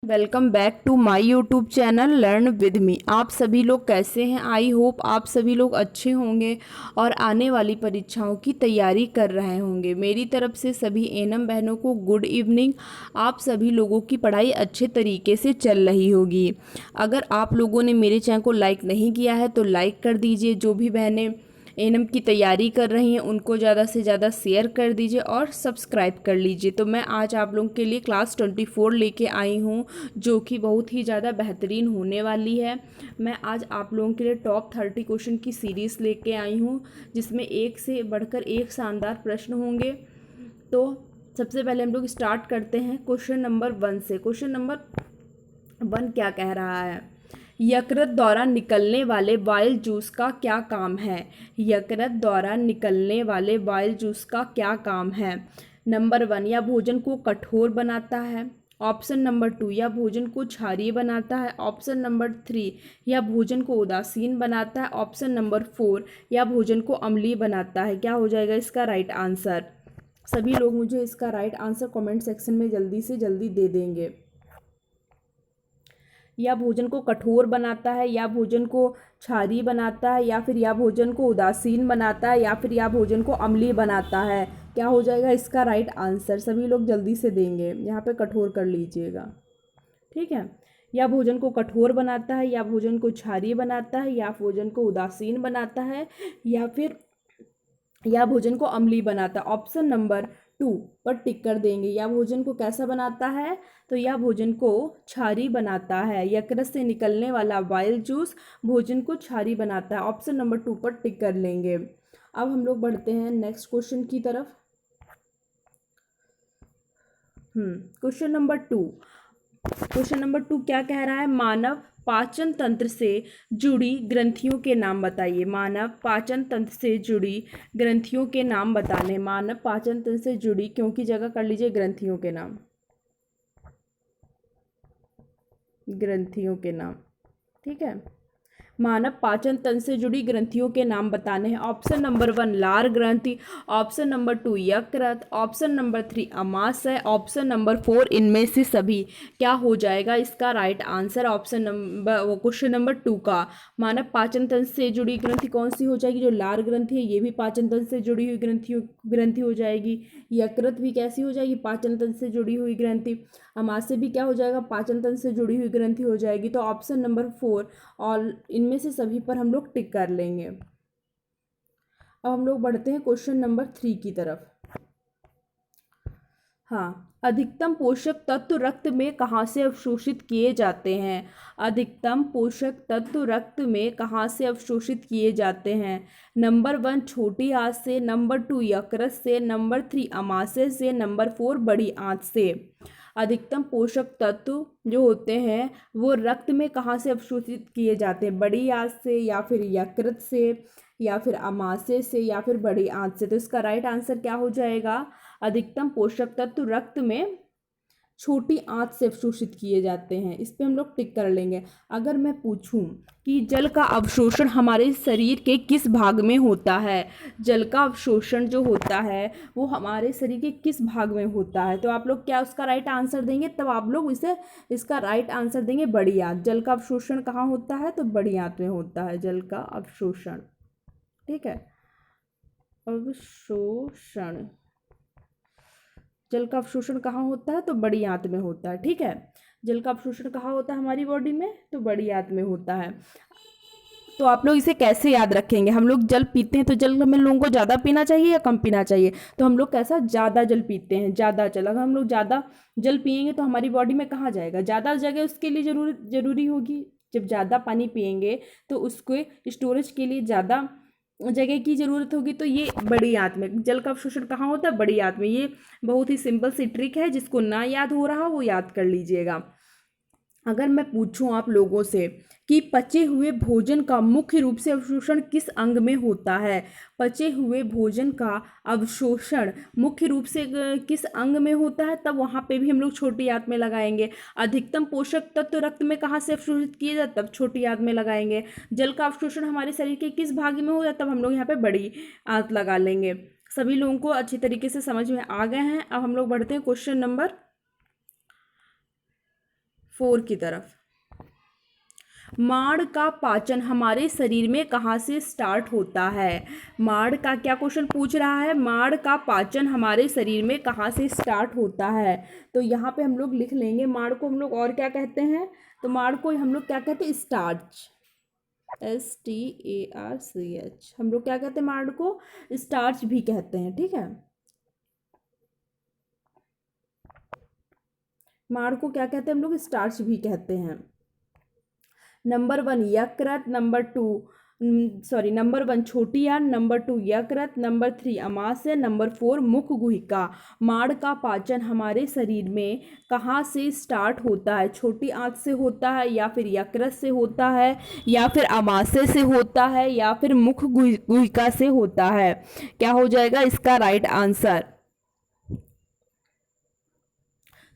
Welcome back to my YouTube channel learn with me. आप सभी लोग कैसे हैं? आई होप आप सभी लोग अच्छे होंगे और आने वाली परीक्षाओं की तैयारी कर रहे होंगे। मेरी तरफ से सभी एनम बहनों को गुड इवनिंग। आप सभी लोगों की पढ़ाई अच्छे तरीके से चल रही होगी। अगर आप लोगों ने मेरे चैनल को लाइक नहीं किया है तो लाइक कर दीजिए। जो भी बहनें एनम की तैयारी कर रही हैं उनको ज़्यादा से ज़्यादा शेयर कर दीजिए और सब्सक्राइब कर लीजिए। तो मैं आज आप लोगों के लिए क्लास 24 लेके आई हूँ, जो कि बहुत ही ज़्यादा बेहतरीन होने वाली है। मैं आज आप लोगों के लिए टॉप 30 क्वेश्चन की सीरीज़ लेके आई हूँ, जिसमें एक से बढ़कर एक शानदार प्रश्न होंगे। तो सबसे पहले हम लोग स्टार्ट करते हैं क्वेश्चन नंबर 1 से। क्वेश्चन नंबर 1 क्या कह रहा है? यकृत द्वारा निकलने वाले बाइल जूस का क्या काम है? यकृत द्वारा निकलने वाले बाइल जूस का क्या काम है? नंबर 1, यह भोजन को कठोर बनाता है। ऑप्शन नंबर 2, यह भोजन को क्षारीय बनाता है। ऑप्शन नंबर 3, यह भोजन को उदासीन बनाता है। ऑप्शन नंबर 4, यह भोजन को अम्लीय बनाता है। क्या हो जाएगा इसका राइट आंसर? सभी लोग मुझे इसका राइट आंसर कमेंट सेक्शन में जल्दी से जल्दी दे देंगे। या भोजन को कठोर बनाता है, या भोजन को क्षारीय बनाता है, या फिर या भोजन को उदासीन बनाता है, या फिर या भोजन को अम्लीय बनाता है। क्या हो जाएगा इसका राइट आंसर? सभी लोग जल्दी से देंगे। यहाँ पे कठोर कर लीजिएगा, ठीक है। या भोजन को कठोर बनाता है, या भोजन को क्षारीय बनाता है, या भोजन को उदासीन बनाता है, या फिर या भोजन को अम्लीय बनाता है। ऑप्शन नंबर 2 पर टिक कर देंगे। या भोजन को कैसा बनाता है? तो यह भोजन को क्षारीय बनाता है। यकृत से निकलने वाला बाइल जूस भोजन को क्षारीय बनाता है। ऑप्शन नंबर 2 पर टिक कर लेंगे। अब हम लोग बढ़ते हैं नेक्स्ट क्वेश्चन की तरफ। Question number 2। क्वेश्चन नंबर 2 क्या कह रहा है? मानव पाचन तंत्र से जुड़ी ग्रंथियों के नाम बताइए। मानव पाचन तंत्र से जुड़ी ग्रंथियों के नाम बताने। मानव पाचन तंत्र से जुड़ी, क्योंकि जगह कर लीजिए ग्रंथियों के नाम। ग्रंथियों के नाम, ठीक है। मानव पाचन तंत्र से जुड़ी ग्रंथियों के नाम बताने हैं। ऑप्शन नंबर 1 लार ग्रंथि, ऑप्शन नंबर 2 यकृत, ऑप्शन नंबर 3 अमाशय, ऑप्शन नंबर 4 इनमें से सभी। क्या हो जाएगा इसका right answer? Option number question number 2 का मानव पाचन तंत्र से जुड़ी ग्रंथि कौन सी हो जाएगी? जो लार ग्रंथि है ये भी पाचन तंत्र से जुड़ी हुई ग्रंथि हो जाएगी। यकृत भी कैसी हो जाएगी? पाचन तंत्र से जुड़ी हुई ग्रंथि। अमाशय भी क्या हो जाएगा? पाचन तंत्र से जुड़ी हुई ग्रंथि हो जाएगी। तो ऑप्शन नंबर 4 और इनमें से सभी पर हम लोग टिक कर लेंगे। अब हम लोग बढ़ते हैं क्वेश्चन नंबर 3 की तरफ। अधिकतम पोषक तत्व रक्त में कहाँ से अवशोषित किए जाते हैं? अधिकतम पोषक तत्व रक्त में कहाँ से अवशोषित किए जाते हैं? नंबर 1 छोटी आंत से, नंबर 2 यकृत से, नंबर 3 अमाशय से, नंबर 4 बड़ी आंत से। अधिकतम पोषक तत्व जो होते हैं वो रक्त में कहाँ से अवशोषित किए जाते हैं? बड़ी आंत से, या फिर यकृत से, या फिर अमाशय से, या फिर बड़ी आंत से। तो इसका राइट आंसर क्या हो जाएगा? अधिकतम पोषक तत्व रक्त में छोटी आंत से अवशोषित किए जाते हैं। इस पे हम लोग टिक कर लेंगे। अगर मैं पूछूं कि जल का अवशोषण हमारे शरीर के किस भाग में होता है? जल का अवशोषण जो होता है वो हमारे शरीर के किस भाग में होता है? तो आप लोग क्या उसका राइट आंसर देंगे? तब आप लोग इसका राइट आंसर देंगे बड़ी आंत। जल का अवशोषण कहाँ होता है? तो बड़ी आंत में होता है जल का अवशोषण, ठीक है। अवशोषण, जल का अवशोषण कहाँ होता है? तो बड़ी आंत में होता है, ठीक है। जल का अवशोषण कहाँ होता है हमारी बॉडी में? तो बड़ी आंत में होता है। तो आप लोग इसे कैसे याद रखेंगे? हम लोग जल पीते हैं तो जल हम लोगों को ज़्यादा पीना चाहिए या कम पीना चाहिए? तो हम लोग कैसा ज़्यादा जल पीते हैं, ज़्यादा जल। अगर हम लोग ज़्यादा जल पिएंगे तो हमारी बॉडी में कहाँ जाएगा? ज़्यादा जगह उसके लिए जरूरी होगी। जब ज़्यादा पानी पिएंगे तो उसको स्टोरेज के लिए ज़्यादा जगह की ज़रूरत होगी। तो ये बड़ी आंत में जल का अवशोषण कहाँ होता है? बड़ी आंत में। ये बहुत ही सिंपल सी ट्रिक है, जिसको ना याद हो रहा वो याद कर लीजिएगा। अगर मैं पूछूं आप लोगों से कि पचे हुए भोजन का मुख्य रूप से अवशोषण किस अंग में होता है? पचे हुए भोजन का अवशोषण मुख्य रूप से किस अंग में होता है? तब वहाँ पे भी हम लोग छोटी आंत में लगाएंगे। अधिकतम पोषक तत्व रक्त में कहाँ से अवशोषित किए जाते? तब छोटी आंत में लगाएंगे। जल का अवशोषण हमारे शरीर के किस भाग में हो जाता? तब हम लोग यहाँ पे बड़ी आंत लगा लेंगे। सभी लोगों को अच्छी तरीके से समझ में आ गए हैं। अब हम लोग बढ़ते हैं क्वेश्चन नंबर 4 की तरफ। माड़ का पाचन हमारे शरीर में कहाँ से स्टार्ट होता है? माड़ का क्या क्वेश्चन पूछ रहा है? माड़ का पाचन हमारे शरीर में कहाँ से स्टार्ट होता है? तो यहाँ पे हम लोग लिख लेंगे, माड़ को हम लोग और क्या कहते हैं? तो माड़ को हम लोग क्या कहते हैं? Starch, STARCH। हम लोग क्या कहते हैं? माड़ को स्टार्च भी कहते हैं, ठीक है। माड़ को क्या कहते हैं हम लोग? स्टार्च भी कहते हैं। नंबर 1 यकृत, नंबर 1 छोटी आंत, नंबर 2 यकृत, नंबर 3 अमाशय, नंबर 4 मुख गुहिका। माड़ का पाचन हमारे शरीर में कहाँ से स्टार्ट होता है? छोटी आंत से होता है, या फिर यकृत से होता है, या फिर अमाशय से होता है, या फिर मुख गुहिका से होता है? क्या हो जाएगा इसका राइट आंसर?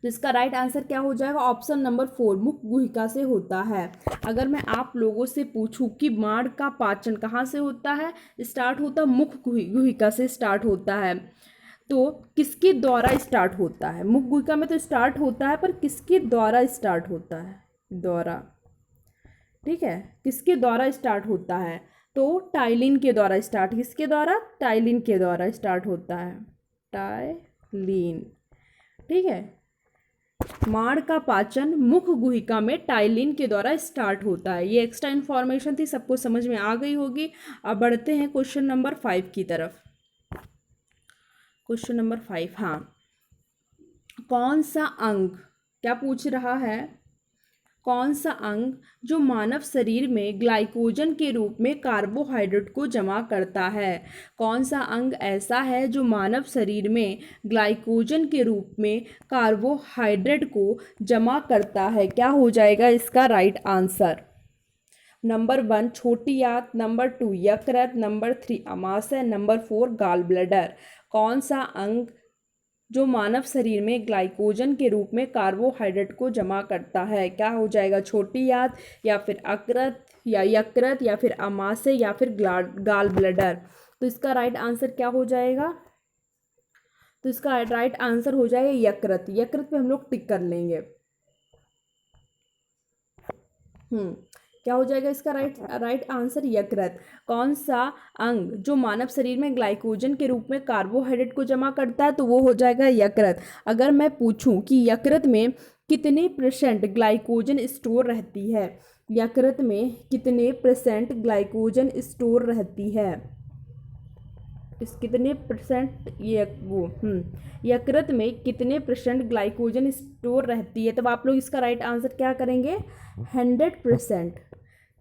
तो इसका राइट आंसर क्या हो जाएगा? ऑप्शन नंबर 4 मुख गुहिका से होता है। अगर मैं आप लोगों से पूछूं कि माड़ का पाचन कहाँ से होता है? स्टार्ट होता मुख गुहिका से स्टार्ट होता है, तो किसके द्वारा स्टार्ट होता है? मुख गुहिका में तो स्टार्ट होता है, पर किसके द्वारा स्टार्ट होता है? द्वारा, ठीक है, किसके द्वारा स्टार्ट होता है? तो टाइलिन के द्वारा स्टार्ट, किसके द्वारा? टाइलिन के द्वारा स्टार्ट होता है, टाइलिन, ठीक है। माड़ का पाचन मुख गुहिका में टाइलिन के द्वारा स्टार्ट होता है। ये एक्स्ट्रा इन्फॉर्मेशन थी, सबको समझ में आ गई होगी। अब बढ़ते हैं क्वेश्चन नंबर 5 की तरफ। क्वेश्चन नंबर 5, हाँ, कौन सा अंग, क्या पूछ रहा है? कौन सा अंग जो मानव शरीर में ग्लाइकोजन के रूप में कार्बोहाइड्रेट को जमा करता है? कौन सा अंग ऐसा है जो मानव शरीर में ग्लाइकोजन के रूप में कार्बोहाइड्रेट को जमा करता है? क्या हो जाएगा इसका राइट आंसर? नंबर 1 छोटी आंत, नंबर 2 यकृत, नंबर 3 अमाशय, नंबर 4 गॉल ब्लैडर। कौन सा अंग जो मानव शरीर में ग्लाइकोजन के रूप में कार्बोहाइड्रेट को जमा करता है? क्या हो जाएगा? छोटी आंत, या फिर अकृत, या यकृत, या फिर अमाशय, या फिर गॉल ब्लैडर? तो इसका राइट आंसर क्या हो जाएगा? तो इसका राइट आंसर हो जाएगा यकृत। यकृत पे हम लोग टिक कर लेंगे। क्या हो जाएगा इसका राइट आंसर? यकृत। कौन सा अंग जो मानव शरीर में ग्लाइकोजन के रूप में कार्बोहाइड्रेट को जमा करता है? तो वो हो जाएगा यकृत। अगर मैं पूछूं कि यकृत में कितने % ग्लाइकोजन स्टोर रहती है? यकृत में कितने % ग्लाइकोजन स्टोर रहती है? इस कितने % यकृत में कितने % ग्लाइकोजन स्टोर रहती है? तब आप लोग इसका राइट आंसर क्या करेंगे? 100%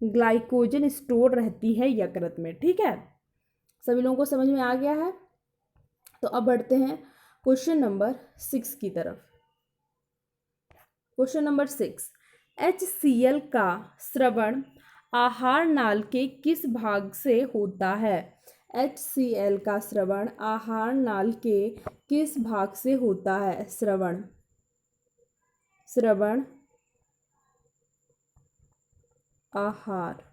ग्लाइकोजन स्टोर रहती है यकृत में, ठीक है। सभी लोगों को समझ में आ गया है? तो अब बढ़ते हैं क्वेश्चन नंबर 6 की तरफ। क्वेश्चन नंबर 6, HCl का स्रवण आहार नाल के किस भाग से होता है? HCl का स्रवण आहार नाल के किस भाग से होता है? स्रवण आहार,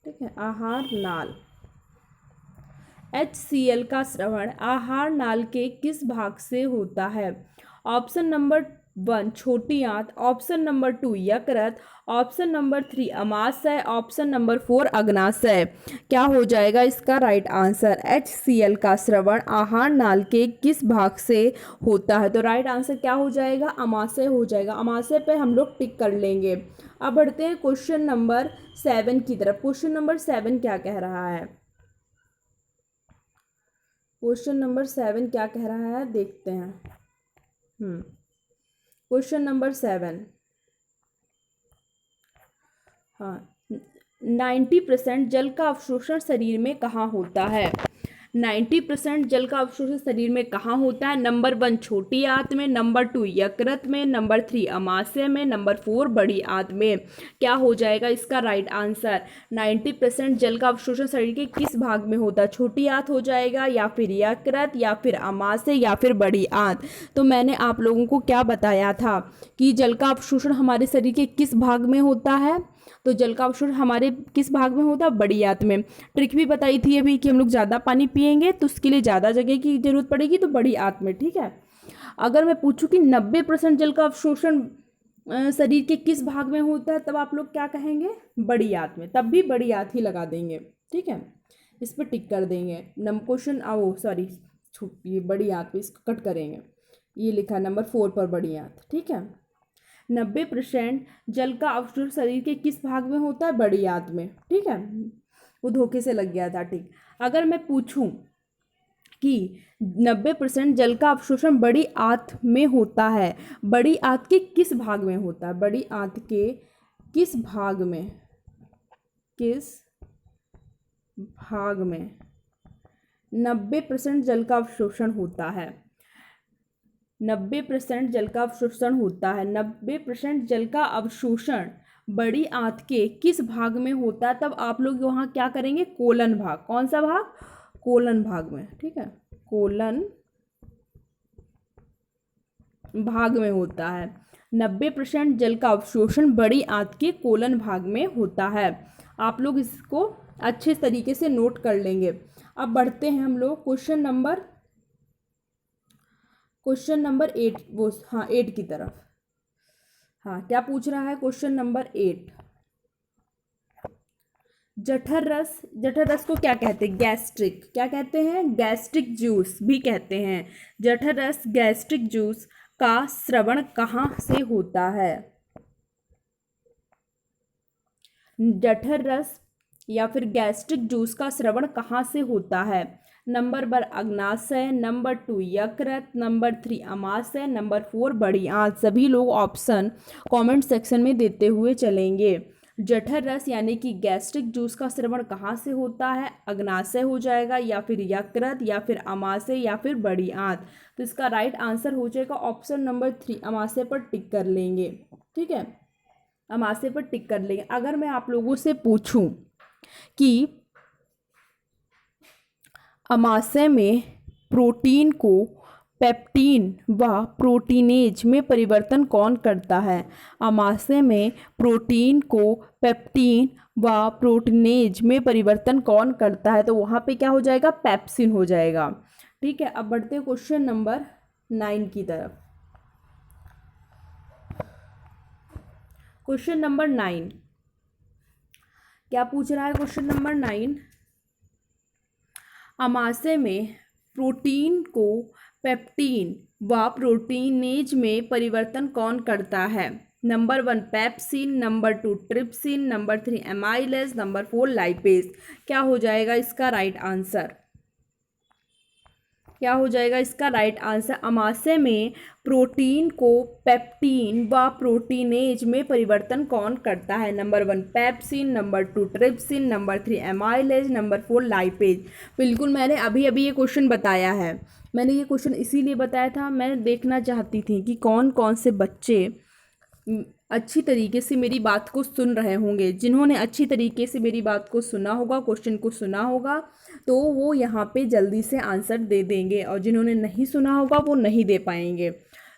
ठीक है, आहार नाल। HCl का स्रवण आहार नाल के किस भाग से होता है? ऑप्शन नंबर 1 छोटी आंत, ऑप्शन नंबर 2 यकृत, ऑप्शन नंबर 3 अमाशय, ऑप्शन नंबर 4 अग्नाशय। क्या हो जाएगा इसका राइट आंसर? HCl का स्रवण आहार नाल के किस भाग से होता है? तो राइट आंसर क्या हो जाएगा? अमाशय हो जाएगा। अमाशय पे हम लोग टिक कर लेंगे। अब बढ़ते हैं क्वेश्चन नंबर 7 की तरफ। क्वेश्चन नंबर 7 क्या कह रहा है? क्वेश्चन नंबर 7 क्या कह रहा है देखते हैं। क्वेश्चन नंबर 7, हाँ, 90% जल का अवशोषण शरीर में कहाँ होता है? 90% जल का अवशोषण शरीर में कहाँ होता है? नंबर 1 छोटी आंत में, नंबर 2 यकृत में, नंबर 3 अमाशय में, नंबर 4 बड़ी आंत में। क्या हो जाएगा इसका राइट आंसर? 90% जल का अवशोषण शरीर के किस भाग में होता है? छोटी आंत हो जाएगा, या फिर यकृत, या फिर अमाशय, या फिर बड़ी आंत? तो मैंने आप लोगों को क्या बताया था कि जल का अवशोषण हमारे शरीर के किस भाग में होता है? तो जल का अवशोषण हमारे किस भाग में होता है? बड़ी आंत में। ट्रिक भी बताई थी अभी कि हम लोग ज़्यादा पानी पिएंगे तो उसके लिए ज़्यादा जगह की जरूरत पड़ेगी, तो बड़ी आंत में, ठीक है। अगर मैं पूछूं कि 90% जल का अवशोषण शरीर के किस भाग में होता है, तब आप लोग क्या कहेंगे? बड़ी आंत में। तब भी बड़ी आंत ही लगा देंगे, ठीक है, इस पर टिक कर देंगे। क्वेश्चन वो सॉरी, ये बड़ी आंत पे इसको कट करेंगे। ये लिखा है नंबर 4 पर बड़ी आंत, ठीक है। 90% जल का अवशोषण शरीर के किस भाग में होता है? बड़ी आंत में, ठीक है। वो धोखे से लग गया था, ठीक। अगर मैं पूछूं कि 90% जल का अवशोषण बड़ी आंत में होता है, बड़ी आंत के किस भाग में होता है? बड़ी आंत के किस भाग में, किस भाग में 90% जल का अवशोषण होता है? 90% जल का अवशोषण होता है। 90% जल का अवशोषण बड़ी आंत के किस भाग में होता है? तब आप लोग वहाँ क्या करेंगे? कोलन भाग। कौन सा भाग? कोलन भाग में, ठीक है, कोलन भाग में होता है। 90% जल का अवशोषण बड़ी आंत के कोलन भाग में होता है। आप लोग इसको अच्छे तरीके से नोट कर लेंगे। अब बढ़ते हैं हम लोग क्वेश्चन नंबर 8, वो हाँ 8 की तरफ। हाँ, क्या पूछ रहा है क्वेश्चन नंबर 8? जठर रस को क्या कहते हैं? गैस्ट्रिक, क्या कहते हैं? गैस्ट्रिक जूस भी कहते हैं। जठर रस गैस्ट्रिक जूस का स्रवण कहाँ से होता है? जठर रस या फिर गैस्ट्रिक जूस का स्रवण कहाँ से होता है? नंबर 1 अग्नाशय, नंबर 2 यकृत, नंबर 3 अमाशय, नंबर 4 बड़ी आंत। सभी लोग ऑप्शन कमेंट सेक्शन में देते हुए चलेंगे। जठर रस यानी कि गैस्ट्रिक जूस का स्रवण कहाँ से होता है? अग्नाशय हो जाएगा, या फिर यकृत, या फिर अमाशय, या फिर बड़ी आंत। तो इसका राइट आंसर हो जाएगा ऑप्शन नंबर 3, अमाशय पर टिक कर लेंगे, ठीक है, अमाशय पर टिक कर लेंगे। अगर मैं आप लोगों से पूछूं कि अमाशय में प्रोटीन को पेप्टीन व प्रोटीनेज में परिवर्तन कौन करता है? अमाशय में प्रोटीन को पेप्टीन व प्रोटीनेज में परिवर्तन कौन करता है? तो वहाँ पे क्या हो जाएगा? पेप्सिन हो जाएगा, ठीक है। अब बढ़ते हैं क्वेश्चन नंबर 9 की तरफ। क्वेश्चन नंबर 9 क्या पूछ रहा है? क्वेश्चन नंबर 9, अमाशय में प्रोटीन को पेप्टीन व प्रोटीनेज में परिवर्तन कौन करता है? Number 1 pepsin, number 2 trypsin, number 3 amylase, number 4 lipase. क्या हो जाएगा इसका राइट आंसर? क्या हो जाएगा इसका राइट आंसर? अमाशय में प्रोटीन को पेप्टीन व प्रोटीनेज में परिवर्तन कौन करता है? Number 1 pepsin, number 2 trypsin, number 3 amylase, number 4 lipase. बिल्कुल, मैंने अभी अभी ये क्वेश्चन बताया है। मैंने ये क्वेश्चन इसीलिए बताया था, मैं देखना चाहती थी कि कौन कौन से बच्चे अच्छी तरीके से मेरी बात को सुन रहे होंगे। जिन्होंने अच्छी तरीके से मेरी बात को सुना होगा, क्वेश्चन को सुना होगा, तो वो यहाँ पे जल्दी से आंसर दे देंगे, और जिन्होंने नहीं सुना होगा वो नहीं दे पाएंगे।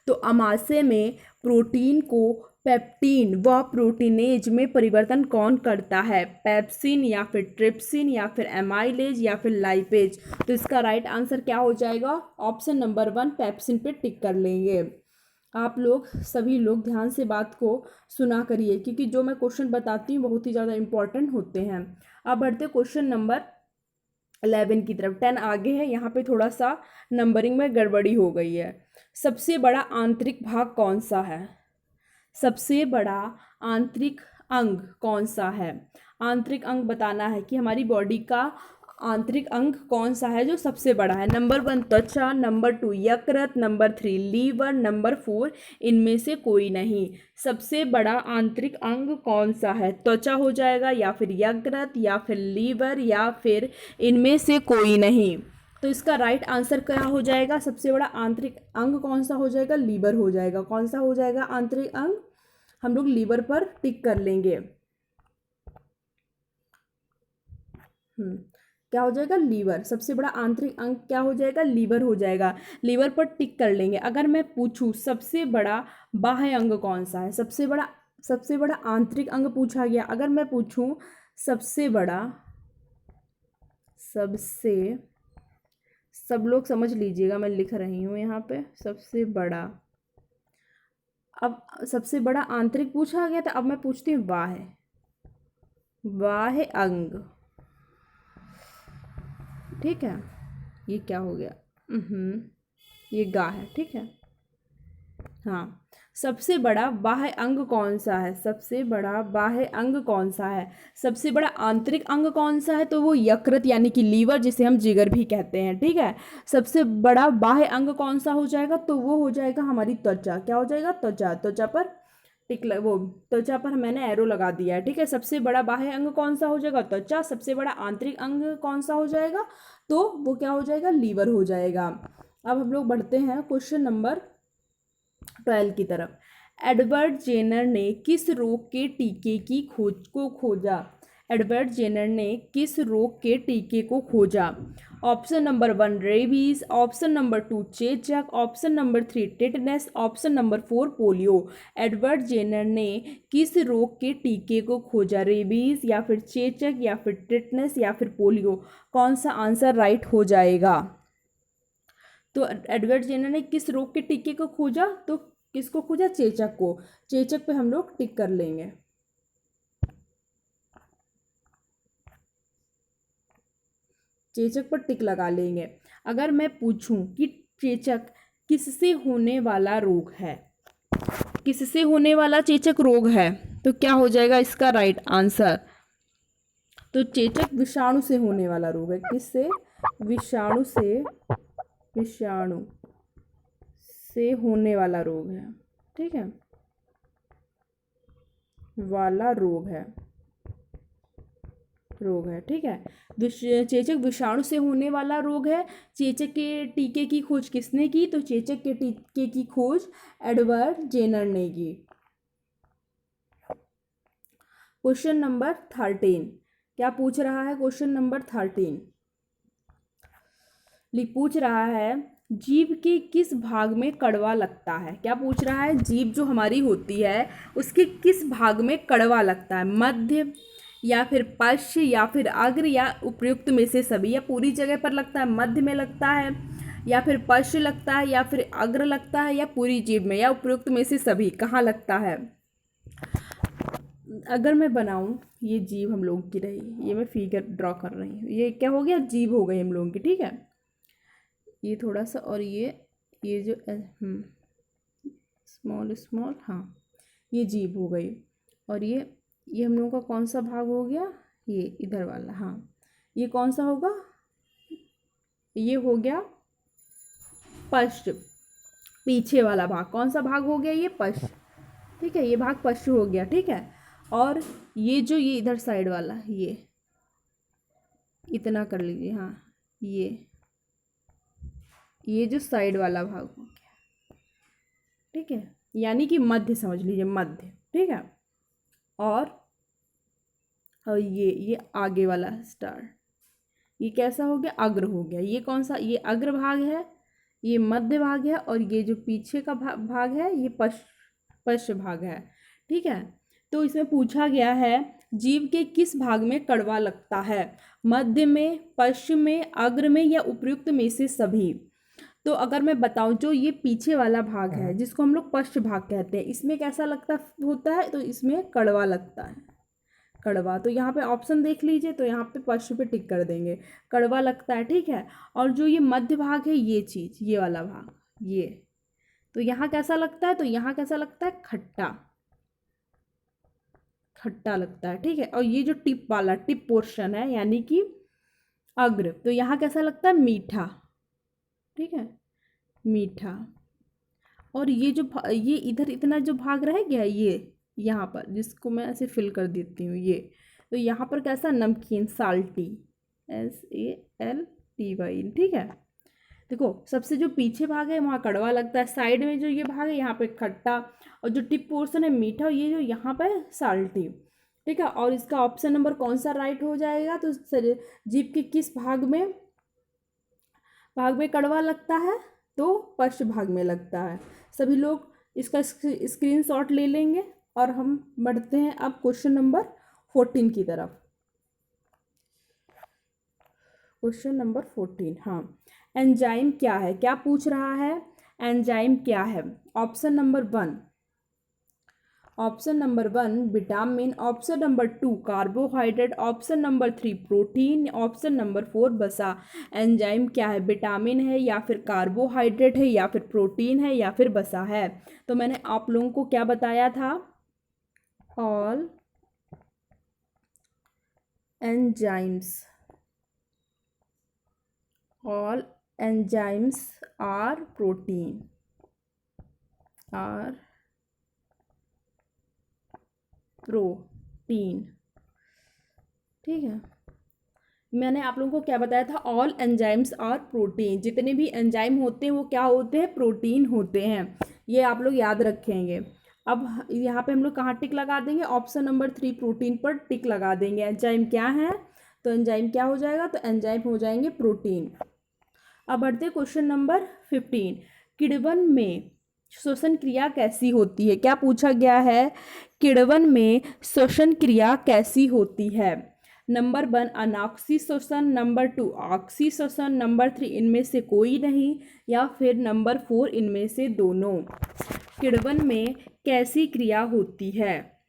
तो अमाशय में प्रोटीन को पेप्टीन व प्रोटीनेज में परिवर्तन कौन करता है? पेप्सिन, या फिर ट्रिप्सिन, या फिर एमाइलेज, या फिर लाइपेज। तो इसका राइट आंसर क्या हो जाएगा? ऑप्शन नंबर 1 पेप्सिन पे टिक कर लेंगे। आप लोग सभी लोग ध्यान से बात को सुना करिए, क्योंकि जो मैं क्वेश्चन बताती हूँ बहुत ही ज़्यादा इंपॉर्टेंट होते हैं। अब बढ़ते क्वेश्चन नंबर 11 की तरफ। 10 आगे है, यहाँ पे थोड़ा सा नंबरिंग में गड़बड़ी हो गई है। सबसे बड़ा आंतरिक भाग कौन सा है? सबसे बड़ा आंतरिक अंग कौन सा है? आंतरिक अंग बताना है कि हमारी बॉडी का आंतरिक अंग कौन सा है जो सबसे बड़ा है। नंबर 1 त्वचा, नंबर 2 यकृत, नंबर 3 लीवर, नंबर 4 इनमें से कोई नहीं। सबसे बड़ा आंतरिक अंग कौन सा है? त्वचा हो जाएगा, या फिर यकृत, या फिर लीवर, या फिर इनमें से कोई नहीं। तो इसका राइट आंसर क्या हो जाएगा? सबसे बड़ा आंतरिक अंग कौन सा हो जाएगा? लीवर हो जाएगा। कौन सा हो जाएगा आंतरिक अंग? हम लोग लीवर पर टिक कर लेंगे। क्या हो जाएगा? लीवर। सबसे बड़ा आंतरिक अंग क्या हो जाएगा? लीवर हो जाएगा। लीवर पर टिक कर लेंगे। अगर मैं पूछूं सबसे बड़ा बाह्य अंग कौन सा है? सबसे बड़ा आंतरिक अंग पूछा गया। अगर मैं पूछूं सबसे सब लोग समझ लीजिएगा, मैं लिख रही हूँ यहाँ पे सबसे बड़ा। अब सबसे बड़ा आंतरिक पूछा गया था, अब मैं पूछती हूँ बाह्य। बाह्य अंग, ठीक है। ये क्या हो गया? ये गा है, ठीक है। हाँ, सबसे बड़ा बाह्य अंग कौन सा है? सबसे बड़ा बाह्य अंग कौन सा है? सबसे बड़ा आंतरिक अंग कौन सा है? तो वो यकृत यानी कि लीवर, जिसे हम जिगर भी कहते हैं, ठीक है। सबसे बड़ा बाह्य अंग कौन सा हो जाएगा? तो वो हो जाएगा हमारी त्वचा। क्या हो जाएगा? त्वचा। त्वचा पर वो त्वचा पर मैंने एरो लगा दिया है, ठीक है। सबसे बड़ा बाह्य अंग कौन सा हो जाएगा? त्वचा। सबसे बड़ा आंतरिक अंग कौन सा हो जाएगा? तो वो क्या हो जाएगा? लीवर हो जाएगा। अब हम लोग बढ़ते हैं क्वेश्चन नंबर 12 की तरफ। एडवर्ड जेनर ने किस रोग के टीके की खोजा? एडवर्ड जेनर ने किस रोग के टीके को खोजा? Option number 1 rabies, option number 2 चेचक, option number 3 tetanus, option number 4 polio. Edward Jenner ने किस रोग के टीके को खोजा? रेबीज या फिर चेचक या फिर टिटनेस या फिर पोलियो? कौन सा आंसर राइट हो जाएगा? तो एडवर्ड जेनर ने किस रोग के टीके को खोजा? तो किसको खोजा? चेचक को। चेचक पे हम लोग टिक कर लेंगे। चेचक पर टिक लगा लेंगे। अगर मैं पूछूं कि चेचक किससे होने वाला रोग है, किससे होने वाला चेचक रोग है, तो क्या हो जाएगा इसका राइट आंसर? तो चेचक विषाणु से होने वाला रोग है। किससे? विषाणु से, विषाणु से होने वाला रोग है, ठीक है। वाला रोग है, ठीक है। चेचक विषाणु से होने वाला रोग है। चेचक के टीके की खोज किसने की? तो चेचक के टीके की खोज एडवर्ड जेनर ने की। क्वेश्चन नंबर 13 क्या पूछ रहा है? क्वेश्चन नंबर 13 पूछ रहा है जीभ के किस भाग में कड़वा लगता है? क्या पूछ रहा है? जीभ जो हमारी होती है उसके किस भाग में कड़वा लगता है? मध्य या फिर पश्च या फिर अग्र या उपयुक्त में से सभी? या पूरी जगह पर लगता है? मध्य में लगता है या फिर पश्च लगता है या फिर अग्र लगता है या पूरी जीभ में या उपयुक्त में से सभी? कहाँ लगता है? अगर मैं बनाऊं, ये जीभ हम लोगों की रही, ये मैं फिगर ड्रॉ कर रही हूँ। ये क्या हो गया? जीभ हो गई हम लोगों की, ठीक है। ये थोड़ा सा, और ये जो स्मॉल स्मॉल, हाँ, ये जीभ हो गई। और ये हम लोगों का कौन सा भाग हो गया? ये इधर वाला, हाँ। ये कौन सा होगा? ये हो गया पश्च, पीछे वाला भाग। कौन सा भाग हो गया? ये पश्च, ठीक है। ये भाग पश्च हो गया, ठीक है। और ये जो ये इधर साइड वाला, ये इतना कर लीजिए, हाँ, ये जो साइड वाला भाग हो गया, ठीक है। यानी कि मध्य समझ लीजिए, मध्य, ठीक है। और ये आगे वाला स्टार, ये कैसा हो गया? अग्र हो गया। ये कौन सा? ये अग्र भाग है, ये मध्य भाग है, और ये जो पीछे का भाग है ये पश्च भाग है, ठीक है। तो इसमें पूछा गया है जीभ के किस भाग में कड़वा लगता है? मध्य में, पश्चिम में, अग्र में या उपयुक्त में से सभी? तो अगर मैं बताऊं, जो ये पीछे वाला भाग है जिसको हम लोग पश्च भाग कहते हैं, इसमें कैसा लगता होता है? तो इसमें कड़वा लगता है, कड़वा। तो यहाँ पे ऑप्शन देख लीजिए, तो यहाँ पे पश्च पे टिक कर देंगे, कड़वा लगता है, ठीक है। और जो ये मध्य भाग है, ये चीज़, ये वाला भाग, ये, तो यहाँ कैसा लगता है? तो यहाँ कैसा लगता है? खट्टा, खट्टा लगता है, ठीक है। और ये जो टिप वाला, टिप पोर्शन है यानी कि अग्र, तो यहाँ कैसा लगता है? मीठा, ठीक है, मीठा। और ये जो ये इधर इतना जो भाग रह गया, ये यहाँ पर, जिसको मैं ऐसे फिल कर देती हूँ, ये, तो यहाँ पर कैसा? नमकीन, साल्टी, SALTY, ठीक है। देखो, सबसे जो पीछे भाग है वहाँ कड़वा लगता है, साइड में जो ये भाग है यहाँ पे खट्टा, और जो टिप पोर्शन है मीठा, और ये जो यहाँ पे साल्टी, ठीक है। और इसका ऑप्शन नंबर कौन सा राइट हो जाएगा? तो जीभ के किस भाग में कड़वा लगता है? तो पश्च भाग में लगता है। सभी लोग इसका स्क्रीनशॉट ले लेंगे और हम बढ़ते हैं अब क्वेश्चन नंबर 14 की तरफ। क्वेश्चन नंबर 14, हाँ। एंजाइम क्या है, क्या पूछ रहा है, एंजाइम क्या है। Option number one vitamin, option number 2 carbohydrate, option number 3 protein, option number 4 वसा। एंजाइम क्या है, विटामिन है या फिर कार्बोहाइड्रेट है या फिर प्रोटीन है या फिर वसा है। तो मैंने आप लोगों को क्या बताया था, ऑल एंजाइम्स आर प्रोटीन, ठीक है। मैंने आप लोगों को क्या बताया था, ऑल एंजाइम्स आर प्रोटीन, जितने भी एंजाइम होते हैं वो क्या होते हैं, प्रोटीन होते हैं। ये आप लोग याद रखेंगे। अब यहाँ पे हम लोग कहाँ टिक लगा देंगे, ऑप्शन नंबर 3 प्रोटीन पर टिक लगा देंगे। एंजाइम क्या है, तो एंजाइम क्या हो जाएगा, तो एंजाइम हो जाएंगे प्रोटीन। अब बढ़ते क्वेश्चन नंबर 15। किण्वन में श्वसन क्रिया कैसी होती है, क्या पूछा गया है, किण्वन में श्वसन क्रिया कैसी होती है। नंबर 1 अनाक्सी श्वसन, नंबर 2 ऑक्सी श्वसन, नंबर 3 इनमें से कोई नहीं, या फिर नंबर 4 इनमें से दोनों। किण्वन में कैसी क्रिया होती है,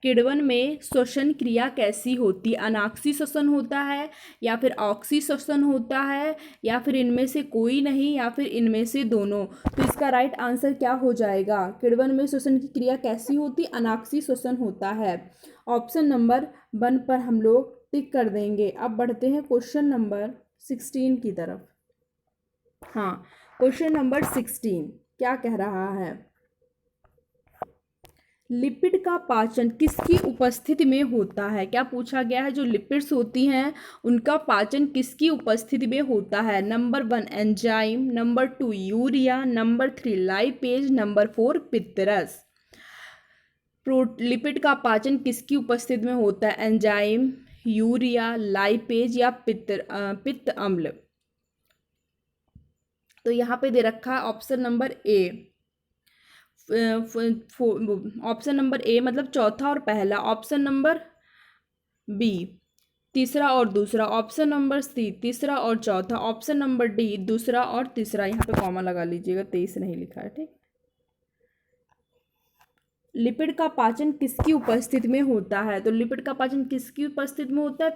किण्वन में श्वसन क्रिया कैसी होती, अनाक्सी श्वसन होता है या फिर ऑक्सी श्वसन होता है या फिर इनमें से कोई नहीं या फिर इनमें से दोनों। तो इसका राइट आंसर क्या हो जाएगा, किण्वन में श्वसन की क्रिया कैसी होती, अनाक्सी श्वसन होता है। ऑप्शन नंबर 1 पर हम लोग टिक कर देंगे। अब बढ़ते हैं क्वेश्चन नंबर 16 की तरफ। हाँ, क्वेश्चन नंबर 16 क्या कह रहा है, लिपिड का पाचन किसकी उपस्थिति में होता है। क्या पूछा गया है, जो लिपिड्स होती हैं उनका पाचन किसकी उपस्थिति में होता है। Number 1 enzyme, number 2 urea, number 3 lipase, number 4 पित्तरस। लिपिड का पाचन किसकी उपस्थिति में होता है, एंजाइम, यूरिया, लाइपेज या पित्त अम्ल। तो यहाँ पे दे रखा है option number A, option number A मतलब चौथा और पहला, ऑप्शन नंबर बी तीसरा और दूसरा, ऑप्शन नंबर सी तीसरा और चौथा, ऑप्शन नंबर डी दूसरा और तीसरा। यहाँ पे कॉमा लगा लीजिएगा, 23 नहीं लिखा है, ठीक। लिपिड का पाचन किसकी उपस्थिति में होता है, तो लिपिड का पाचन किसकी उपस्थिति में होता है,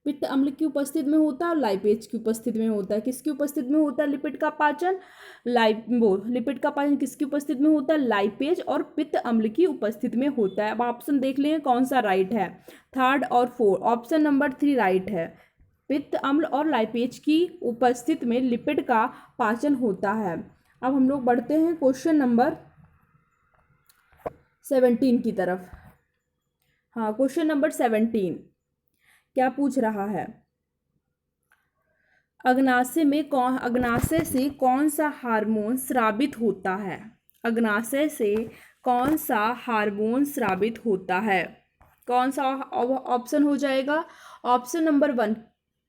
पित्त अम्ल की उपस्थिति में होता है और लाइपेज की उपस्थिति में होता है। किसकी उपस्थिति में होता है लिपिड का पाचन, लिपिड का पाचन किसकी उपस्थिति में होता है, लाइपेज और पित्त अम्ल की उपस्थिति में होता है। अब ऑप्शन देख लेंगे कौन सा राइट है, 3rd और 4, ऑप्शन नंबर 3 राइट है। पित्त अम्ल और लाइपेज की उपस्थिति में लिपिड का पाचन होता है। अब हम लोग बढ़ते हैं क्वेश्चन नंबर 17 की तरफ। हाँ, क्वेश्चन नंबर 17 क्या पूछ रहा है, अग्नाशय से कौन सा हार्मोन स्रावित होता है, अग्नाशय से कौन सा हार्मोन स्रावित होता है। कौन सा ऑप्शन हो जाएगा, option number 1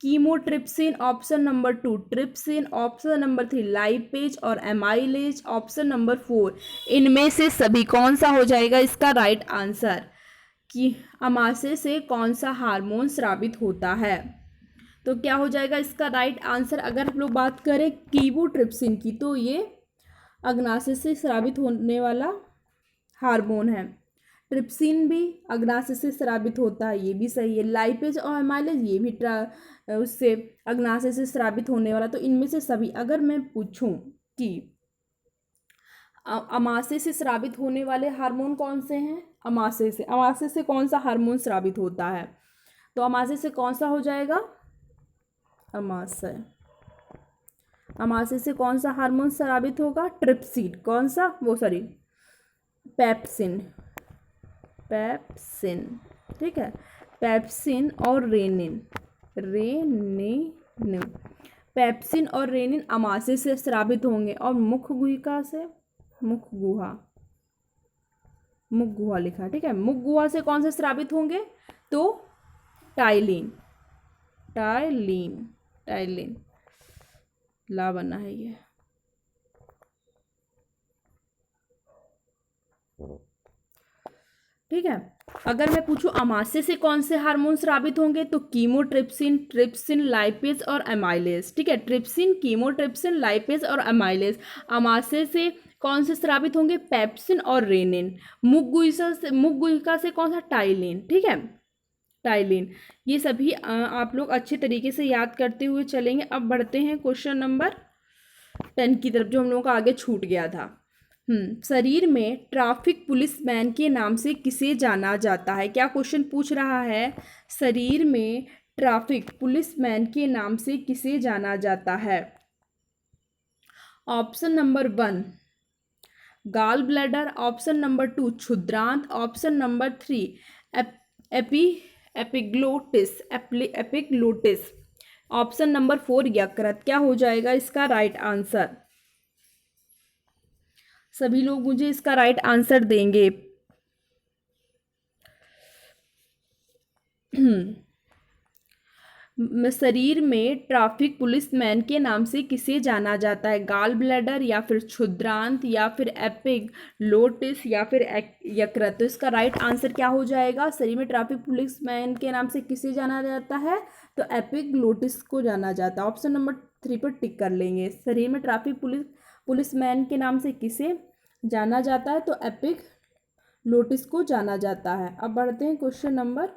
chymotrypsin, option number 2 trypsin, option number 3 lipase और एमाइलेज, ऑप्शन नंबर 4 इनमें से सभी। कौन सा हो जाएगा इसका राइट आंसर, कि अमाशय से कौन सा हार्मोन स्रावित होता है। तो क्या हो जाएगा इसका राइट आंसर, अगर हम लोग बात करें कीमोट्रिप्सिन की, तो ये अग्नाशय से स्रावित होने वाला हार्मोन है। ट्रिप्सिन भी अग्नाशय से स्रावित होता है, ये भी सही है। लाइपेज और एमाइलेज ये भी उससे अग्नाशय से स्रावित होने वाला। तो इनमें से सभी, अगर मैं पूछूं कि अमाशय से स्रावित होने वाले हार्मोन कौन से हैं, अमाशय से कौन सा हार्मोन स्रावित होता है, तो अमाशय से कौन सा हो जाएगा, अमाशय से कौन सा हार्मोन स्रावित होगा, ट्रिप्सिन, कौन सा वो सॉरी पेप्सिन, ठीक है, पेप्सिन और रेनिन, पेप्सिन और रेनिन अमाशय से स्रावित होंगे। और मुख गुहा लिखा, ठीक है। मुख गुहा से कौन से स्रावित होंगे, तो टाइलिन ला बना है ये, ठीक है। अगर मैं पूछूं अमाशय से कौन से हार्मोन स्रावित होंगे तो कीमोट्रिप्सिन, ट्रिप्सिन, लाइपेज और एमाइलेज। ठीक है, ट्रिप्सिन, कीमोट्रिप्सिन, लाइपेज और एमाइलेज। अमाशय से कौन से स्रावित होंगे? पेप्सिन और रेनिन। मुख गुहिका से कौन सा? टाइलिन। ठीक है, टाइलिन। ये सभी आप लोग अच्छे तरीके से याद करते हुए चलेंगे। अब बढ़ते हैं क्वेश्चन नंबर 10 की तरफ, जो हम लोगों का आगे छूट गया था। शरीर में ट्रैफिक पुलिसमैन के नाम से किसे जाना जाता है? क्या क्वेश्चन पूछ रहा है? शरीर में ट्रैफिक पुलिसमैन के नाम से किसे जाना जाता है? Option number 1 gall bladder, option number 2 क्षुद्रांत, option number 3 epiglottis, option number 4 यकृत। क्या हो जाएगा इसका राइट आंसर? सभी लोग मुझे इसका राइट आंसर देंगे। शरीर में ट्रैफिक पुलिसमैन के नाम से किसे जाना जाता है? गाल ब्लैडर, या फिर क्षुद्रांत, या फिर एपिग्लोटिस, या फिर यकृत। तो इसका राइट आंसर क्या हो जाएगा? शरीर में ट्रैफिक पुलिसमैन के नाम से किसे जाना जाता है? तो एपिग्लोटिस को जाना जाता है। ऑप्शन नंबर 3 पर टिक कर लेंगे। शरीर में ट्रैफिक पुलिसमैन के नाम से किसे जाना जाता है? तो एपिग्लोटिस को जाना जाता है। अब बढ़ते हैं क्वेश्चन नंबर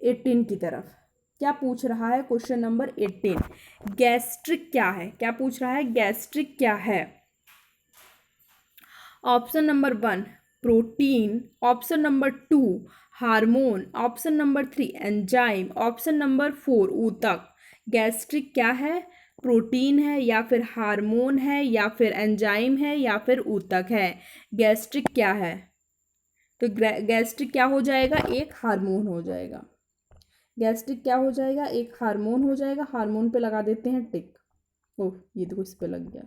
18 की तरफ। क्या पूछ रहा है क्वेश्चन नंबर 18? गैस्ट्रिक क्या है? क्या पूछ रहा है? गैस्ट्रिक क्या है? Option number 1 protein, option number 2 hormone, option number 3 enzyme, option number 4 ऊतक। गैस्ट्रिक क्या है? प्रोटीन है, या फिर हार्मोन है, या फिर एंजाइम है, या फिर ऊतक है? गैस्ट्रिक क्या है? तो गैस्ट्रिक क्या हो जाएगा? एक हार्मोन हो जाएगा। गैस्ट्रिक क्या हो जाएगा? एक हार्मोन हो जाएगा। हार्मोन पे लगा देते हैं टिक। ओह, ये देखो इस पे लग गया,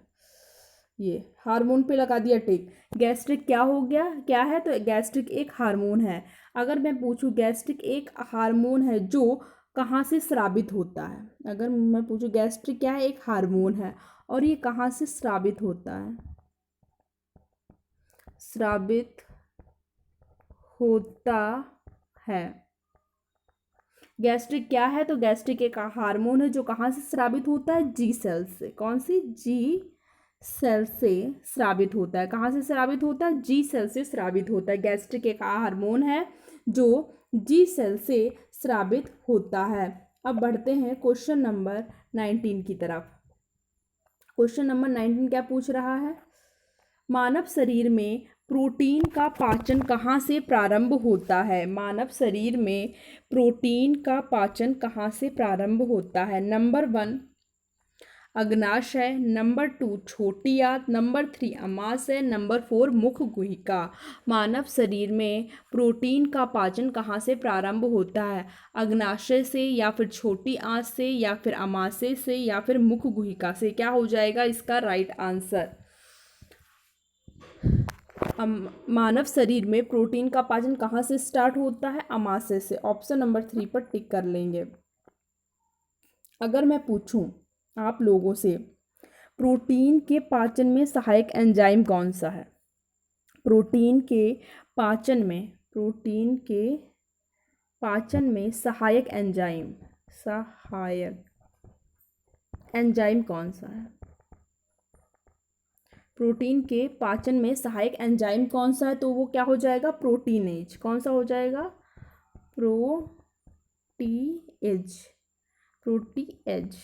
ये हार्मोन पे लगा दिया टिक। गैस्ट्रिक क्या हो गया? क्या है? तो गैस्ट्रिक एक हार्मोन है। अगर मैं पूछूं गैस्ट्रिक एक हार्मोन है जो कहाँ से स्रावित होता है? अगर मैं पूछूं गैस्ट्रिक क्या है? एक हार्मोन है, और ये कहाँ से स्रावित होता है? स्रावित होता है। गैस्ट्रिक क्या है? तो गैस्ट्रिक एक हार्मोन है जो कहाँ से स्रावित होता है? जी सेल से। कौन सी? जी सेल से स्रावित होता है। कहाँ से स्रावित होता है? जी सेल से स्रावित होता है। गैस्ट्रिक एक हार्मोन है जो जी सेल से स्रावित होता है। अब बढ़ते हैं क्वेश्चन नंबर 19 की तरफ। क्वेश्चन नंबर 19 क्या पूछ रहा है? मानव शरीर में प्रोटीन का पाचन कहाँ से प्रारंभ होता है? मानव शरीर में प्रोटीन का पाचन कहाँ से प्रारंभ होता है? नंबर 1 अग्नाशय, नंबर 2 छोटी आंत, नंबर 3 अमाशय, नंबर 4 मुख गुहिका। मानव शरीर में प्रोटीन का पाचन कहाँ से प्रारंभ होता है? अग्नाशय से, या फिर छोटी आंत से, या फिर अमाशय से, या फिर मुख गुहिका से? क्या हो जाएगा इसका राइट आंसर? मानव शरीर में प्रोटीन का पाचन कहाँ से स्टार्ट होता है? अमाशय से। ऑप्शन नंबर 3 पर टिक कर लेंगे। अगर मैं पूछूं आप लोगों से प्रोटीन के पाचन में सहायक एंजाइम कौन सा है? प्रोटीन के पाचन में सहायक एंजाइम कौन सा है? प्रोटीन के पाचन में सहायक एंजाइम कौन सा है? तो वो क्या हो जाएगा? प्रोटीनेज। कौन सा हो जाएगा? प्रोटीएज।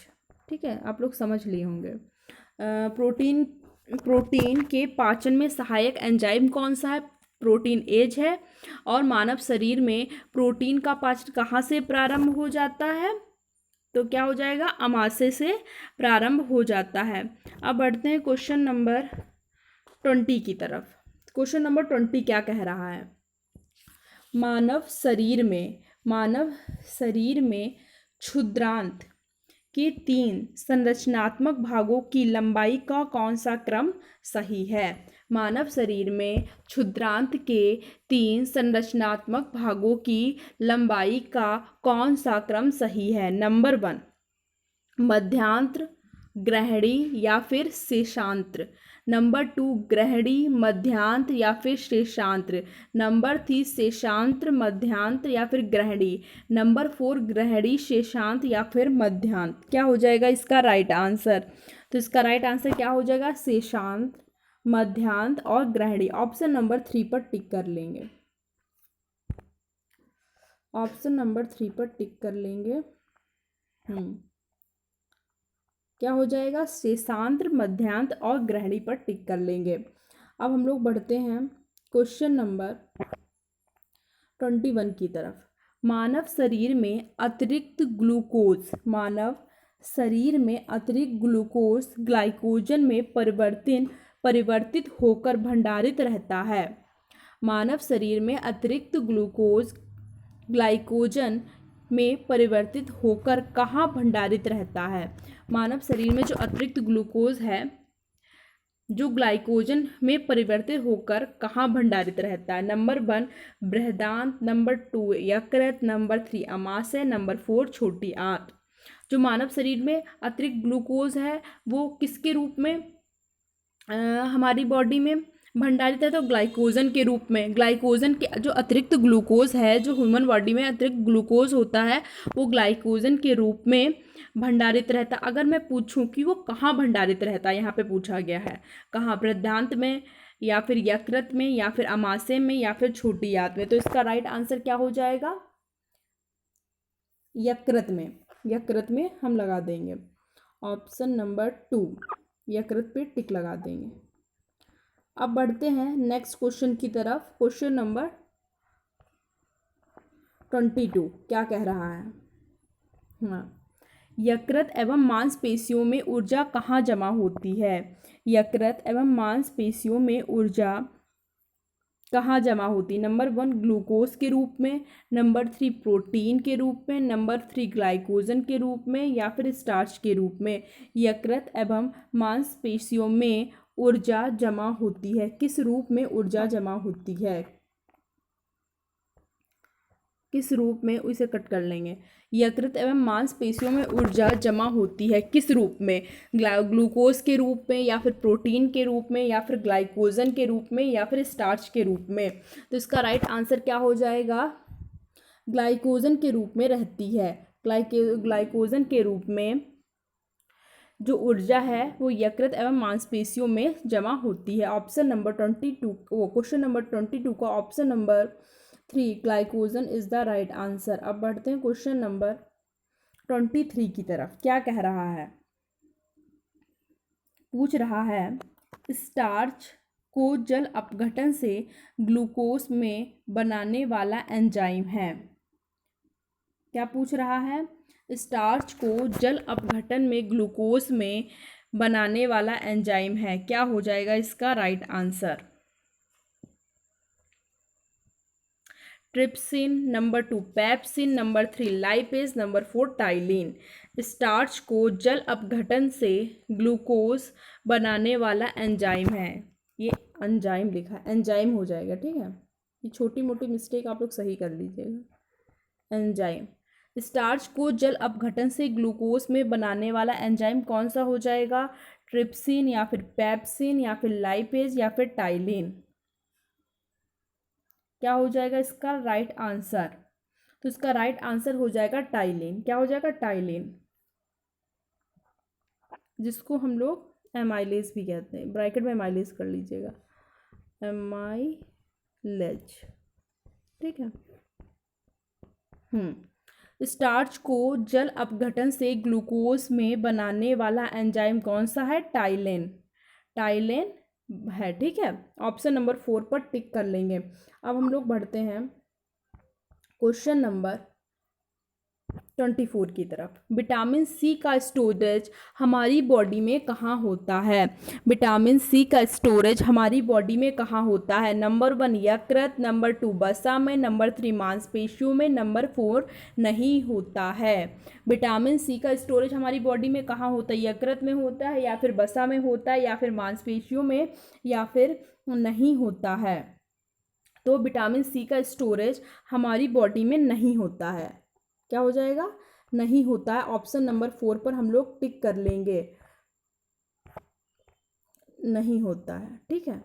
ठीक है, आप लोग समझ लिए होंगे। प्रोटीन के पाचन में सहायक एंजाइम कौन सा है? प्रोटीनेज है। और मानव शरीर में प्रोटीन का पाचन कहाँ से प्रारंभ हो जाता है? तो क्या हो जाएगा? अमाशय से प्रारंभ हो जाता है। अब बढ़ते हैं क्वेश्चन नंबर 20 की तरफ। क्वेश्चन नंबर 20 क्या कह रहा है? मानव शरीर में क्षुद्रांत के 3 संरचनात्मक भागों की लंबाई का कौन सा क्रम सही है? मानव शरीर में क्षुद्रांत के 3 संरचनात्मक भागों की लंबाई का कौन सा क्रम सही है? नंबर 1 मध्यांत्र, ग्रहणी या फिर शेषांत्र। नंबर 2 ग्रहणी मध्यांत या फिर शेषांत्र। नंबर 3 शेषांत्र मध्यांत या फिर ग्रहणी। नंबर 4 ग्रहणी शेषांत या फिर मध्यांत। क्या हो जाएगा इसका राइट आंसर? तो इसका राइट आंसर क्या हो जाएगा? शेषांत, मध्यांत और ग्रहणी। ऑप्शन नंबर 3 पर टिक कर लेंगे। ऑप्शन नंबर 3 पर टिक कर लेंगे। क्या हो जाएगा? शेषांत्र, मध्यांत और ग्रहणी पर टिक कर लेंगे। अब हम लोग बढ़ते हैं क्वेश्चन नंबर 21 की तरफ। मानव शरीर में अतिरिक्त ग्लूकोज ग्लाइकोजन में परिवर्तित होकर भंडारित रहता है। मानव शरीर में अतिरिक्त ग्लूकोज ग्लाइकोजन में परिवर्तित होकर कहाँ भंडारित रहता है? मानव शरीर में जो अतिरिक्त ग्लूकोज है जो ग्लाइकोजन में परिवर्तित होकर कहाँ भंडारित रहता है? नंबर 1 बृहदान्त, नंबर 2 यकृत, नंबर 3 अमाशय, नंबर 4 छोटी आंत। जो मानव शरीर में अतिरिक्त ग्लूकोज है वो किसके रूप में हमारी बॉडी में भंडारित है? तो ग्लाइकोजन के रूप में। ग्लाइकोजन के जो अतिरिक्त ग्लूकोज है, जो ह्यूमन बॉडी में अतिरिक्त ग्लूकोज होता है वो ग्लाइकोजन के रूप में भंडारित रहता। अगर मैं पूछूं कि वो कहाँ भंडारित रहता है, यहाँ पे पूछा गया है कहाँ, बृहदान्त में या फिर यकृत में या फिर अमाशय में या फिर छोटी आंत में। तो इसका राइट आंसर क्या हो जाएगा? यकृत में। यकृत में हम लगा देंगे। ऑप्शन नंबर 2 यकृत पे टिक लगा देंगे। अब बढ़ते हैं नेक्स्ट क्वेश्चन की तरफ। क्वेश्चन नंबर 22 क्या कह रहा है? यकृत एवं मांसपेशियों में ऊर्जा कहाँ जमा होती है? यकृत एवं मांसपेशियों में ऊर्जा कहाँ जमा होती है? नंबर 1 ग्लूकोज के रूप में, नंबर 3 प्रोटीन के रूप में, नंबर 3 ग्लाइकोजन के रूप में या फिर स्टार्च के रूप में। यकृत एवं मांसपेशियों में ऊर्जा जमा होती है। किस रूप में ऊर्जा जमा होती है? किस रूप में? उसे कट कर लेंगे। यकृत एवं मांसपेशियों में ऊर्जा जमा होती है किस रूप में? ग्लूकोज के रूप में या फिर प्रोटीन के रूप में या फिर ग्लाइकोजन के रूप में या फिर स्टार्च के रूप में। तो इसका राइट आंसर क्या हो जाएगा? ग्लाइकोजन के रूप में रहती है। ग्लाइकोजन के रूप में जो ऊर्जा है वो यकृत एवं मांसपेशियों में जमा होती है। ऑप्शन नंबर 22 क्वेश्चन नंबर 22 का option number 3 glycogen is the right answer. अब बढ़ते हैं क्वेश्चन नंबर 23 की तरफ। क्या कह रहा है? पूछ रहा है स्टार्च को जल अपघटन से ग्लूकोज में बनाने वाला एंजाइम है। क्या पूछ रहा है? स्टार्च को जल अपघटन में ग्लूकोज में बनाने वाला एंजाइम है। क्या हो जाएगा इसका right answer? Trypsin, number 2 pepsin, number 3 lipase, number 4 ptyalin. Starch को जल अपघटन से ग्लूकोज बनाने वाला एंजाइम है। ये एंजाइम लिखा है, एंजाइम हो जाएगा, ठीक है। ये छोटी मोटी मिस्टेक आप लोग सही कर लीजिएगा। एंजाइम। स्टार्च को जल अपघटन से ग्लूकोज में बनाने वाला एंजाइम कौन सा हो जाएगा? ट्रिप्सिन या फिर पेप्सिन या फिर लाइपेज या फिर टाइलिन। क्या हो जाएगा इसका राइट आंसर? तो इसका राइट आंसर हो जाएगा टाइलिन। क्या हो जाएगा? टाइलिन, जिसको हम लोग एमाइलेज भी कहते हैं। ब्रैकेट में एमाइलेज कर लीजिएगा, एमाइलेज, ठीक है। स्टार्च को जल अपघटन से ग्लूकोज में बनाने वाला एंजाइम कौन सा है? टाइलिन। टाइलिन है, ठीक है। ऑप्शन नंबर 4 पर टिक कर लेंगे। अब हम लोग बढ़ते हैं क्वेश्चन नंबर 24 की तरफ। विटामिन सी का स्टोरेज हमारी बॉडी में कहाँ होता है? विटामिन सी का स्टोरेज हमारी बॉडी में कहाँ होता है? नंबर 1 यकृत, नंबर 2 वसा में, नंबर 3 मांसपेशियों में, नंबर 4 नहीं होता है। विटामिन सी का स्टोरेज हमारी बॉडी में कहाँ होता है? यकृत में होता है या फिर वसा में होता है या फिर मांसपेशियों में या फिर नहीं होता है? तो विटामिन सी का स्टोरेज हमारी बॉडी में नहीं होता है। क्या हो जाएगा? नहीं होता है। ऑप्शन नंबर 4 पर हम लोग टिक कर लेंगे। नहीं होता है। ठीक है,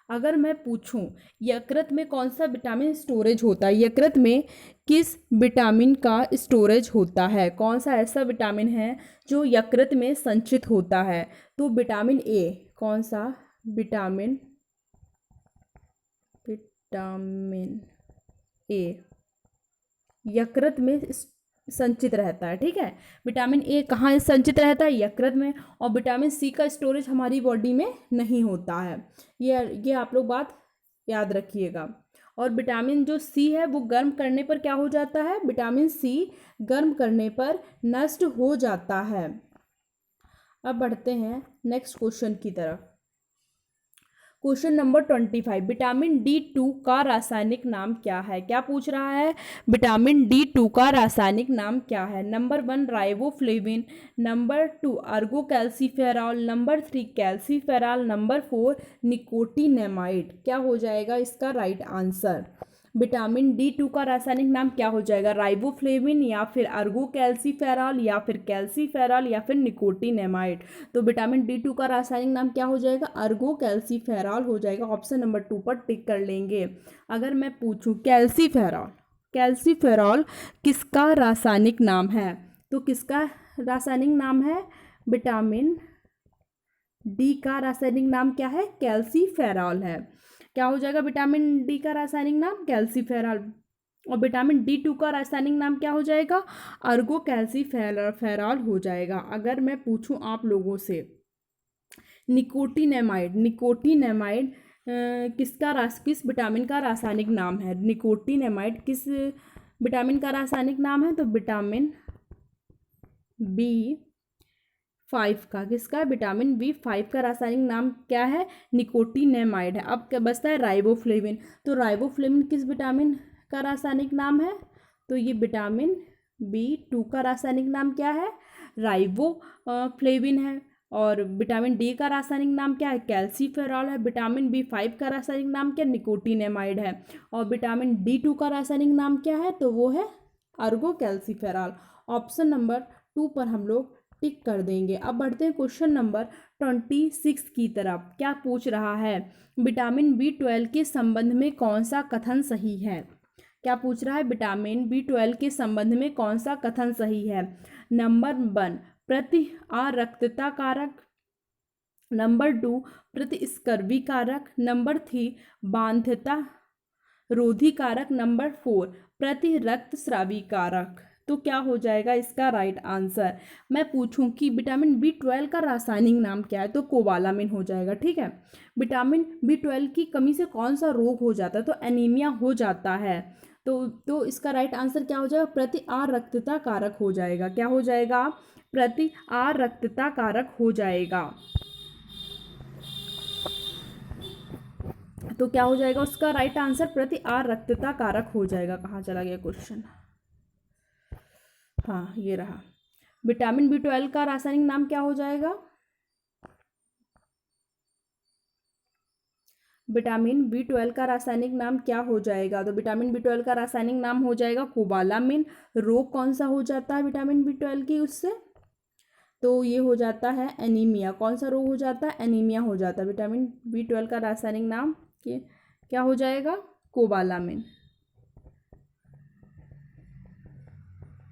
अगर मैं पूछूं यकृत में कौन सा विटामिन स्टोरेज होता है, यकृत में किस विटामिन का स्टोरेज होता है, कौन सा ऐसा विटामिन है जो यकृत में संचित होता है, तो विटामिन ए। कौन सा विटामिन, विटामिन ए यकृत में संचित रहता है। ठीक है, विटामिन ए कहाँ संचित रहता है, यकृत में। और विटामिन सी का स्टोरेज हमारी बॉडी में नहीं होता है। ये आप लोग बात याद रखिएगा। और विटामिन जो सी है वो गर्म करने पर क्या हो जाता है, विटामिन सी गर्म करने पर नष्ट हो जाता है। अब बढ़ते हैं नेक्स्ट क्वेश्चन की तरफ। क्वेश्चन नंबर 25, विटामिन D2 का रासायनिक नाम क्या है। क्या पूछ रहा है, विटामिन D2 का रासायनिक नाम क्या है। Number 1 riboflavin, number 2 Ergo calciferol, number 3 calciferol, number 4 nicotinamide. क्या हो जाएगा इसका राइट आंसर। विटामिन D2 का रासायनिक नाम क्या हो जाएगा, राइबोफ्लेविन या फिर अर्गो कैल्सीफेरॉल या फिर कैल्सीफेरॉल या फिर निकोटिनेमाइड। तो विटामिन D2 का रासायनिक नाम क्या हो जाएगा, अर्गो कैल्सीफेरॉल हो जाएगा। ऑप्शन नंबर 2 पर टिक कर लेंगे। अगर मैं पूछूं कैल्सीफेरॉल, कैल्सीफेरॉल किसका रासायनिक नाम है, तो किसका रासायनिक नाम है, विटामिन डी का रासायनिक नाम क्या है, कैल्सीफेरॉल है। क्या हो जाएगा विटामिन डी का रासायनिक नाम, कैल्सीफेरॉल। और विटामिन D2 का रासायनिक नाम क्या हो जाएगा, अर्गो कैल्सीफेरॉल हो जाएगा। अगर मैं पूछूं आप लोगों से निकोटिनेमाइड, निकोटिनेमाइड किस विटामिन का रासायनिक नाम है, निकोटिनेमाइड किस विटामिन का रासायनिक नाम है, तो विटामिन B5 का, किसका, विटामिन B5 का रासायनिक नाम क्या है, निकोटिनेमाइड है। अब क्या बचता है, राइबोफ्लेविन। तो राइबोफ्लेविन किस विटामिन का रासायनिक नाम है, तो ये विटामिन B2 का रासायनिक नाम क्या है, राइबोफ्लेविन है। और विटामिन डी का रासायनिक नाम क्या है, कैल्सीफेरॉल है। विटामिन B5 का रासायनिक नाम क्या, निकोटिनेमाइड है। और विटामिन D2 का रासायनिक नाम क्या है, तो वो है अर्गो कैल्सीफेरॉल। ऑप्शन नंबर 2 पर हम लोग टिक कर देंगे। अब बढ़ते हैं क्वेश्चन नंबर 26 की तरफ। क्या पूछ रहा है, विटामिन B12 के संबंध में कौन सा कथन सही है। क्या पूछ रहा है, विटामिन B12 के संबंध में कौन सा कथन सही है। नंबर 1 प्रति आरक्तता कारक, नंबर 2 प्रतिस्कर्वी कारक, नंबर 3 बाध्यता रोधी कारक, नंबर 4 प्रति रक्तस्रावी कारक। तो क्या हो जाएगा इसका राइट आंसर। मैं पूछूं कि विटामिन B12 का रासायनिक नाम क्या है, तो कोबालामिन हो जाएगा। ठीक है, विटामिन B12 की कमी से कौन सा रोग हो जाता है, तो एनीमिया हो जाता है। तो इसका राइट आंसर क्या हो जाएगा, प्रति आरक्तता कारक हो जाएगा। क्या हो जाएगा, प्रति आरक्तता कारक हो जाएगा। तो क्या हो जाएगा उसका राइट आंसर, प्रति आरक्तता कारक हो जाएगा। कहाँ चला गया क्वेश्चन, हाँ ये रहा। विटामिन B12 का रासायनिक नाम क्या हो जाएगा, विटामिन B12 का रासायनिक नाम क्या हो जाएगा, तो विटामिन B12 का रासायनिक नाम हो जाएगा कोबालामिन। रोग कौन सा हो जाता है विटामिन B12 की उससे, तो ये हो जाता है एनीमिया। कौन सा रोग हो जाता है, एनीमिया हो जाता है। विटामिन B12 का रासायनिक नाम क्या हो जाएगा, कोबालामिन।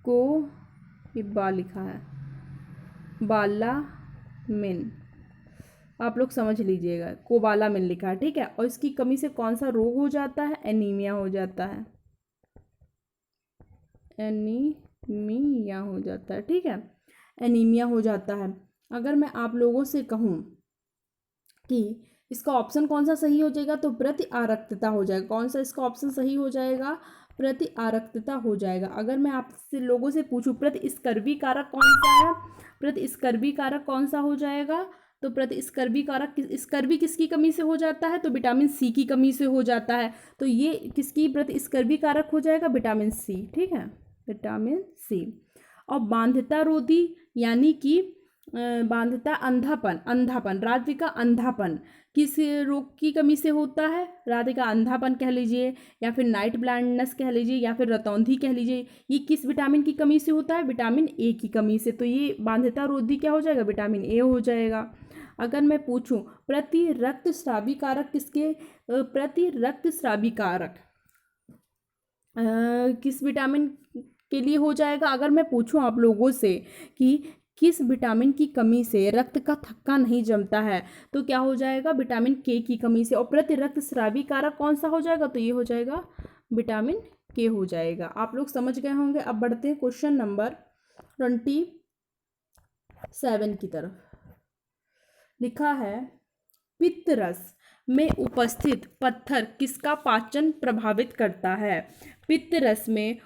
को लिखा है, बालामिन, आप लोग समझ लीजिएगा, कोबालामिन लिखा है। ठीक है, और इसकी कमी से कौन सा रोग हो जाता है, एनीमिया हो जाता है, एनीमिया हो जाता है। ठीक है, एनीमिया हो जाता है। अगर मैं आप लोगों से कहूँ कि इसका ऑप्शन कौन सा सही हो जाएगा, तो प्रति आरक्तता हो जाएगा। कौन सा इसका ऑप्शन सही हो जाएगा, प्रति आरक्तता हो जाएगा। अगर मैं आपसे लोगों से पूछूं प्रतिस्कर्वी कारक कौन सा है, प्रतिस्कर्वी कारक कौन सा हो जाएगा, तो प्रतिस्कर्वी कारक स्कर्वी किसकी कमी से हो जाता है, तो विटामिन सी की कमी से हो जाता है। तो ये किसकी प्रतिस्कर्वी कारक हो जाएगा, विटामिन सी। ठीक है, विटामिन सी। और बाध्यता रोधी यानी कि बाध्यता अंधापन, रात्रि का अंधापन किस रोग की कमी से होता है, रात्रि का अंधापन कह लीजिए, या फिर नाइट ब्लाइंडनेस कह लीजिए, या फिर रतौंधी कह लीजिए, ये किस विटामिन की कमी से होता है, विटामिन ए की कमी से। तो ये बाध्यता रोधी क्या हो जाएगा, विटामिन ए हो जाएगा। अगर मैं पूछूं प्रति रक्तस्रावी कारक प्रति रक्तस्रावी कारक किस विटामिन के लिए हो जाएगा? अगर मैं पूछूं आप लोगों से कि किस विटामिन की कमी से रक्त का थक्का नहीं जमता है, तो क्या हो जाएगा? विटामिन के की कमी से। और प्रति रक्तस्रावी कारक कौन सा हो जाएगा? तो ये हो जाएगा विटामिन के हो जाएगा। आप लोग समझ गए होंगे। अब बढ़ते हैं क्वेश्चन नंबर 27 की तरफ। लिखा है पित्त रस में उपस्थित पत्थर किसका पाचन प्रभावित करता है? पित्त रस में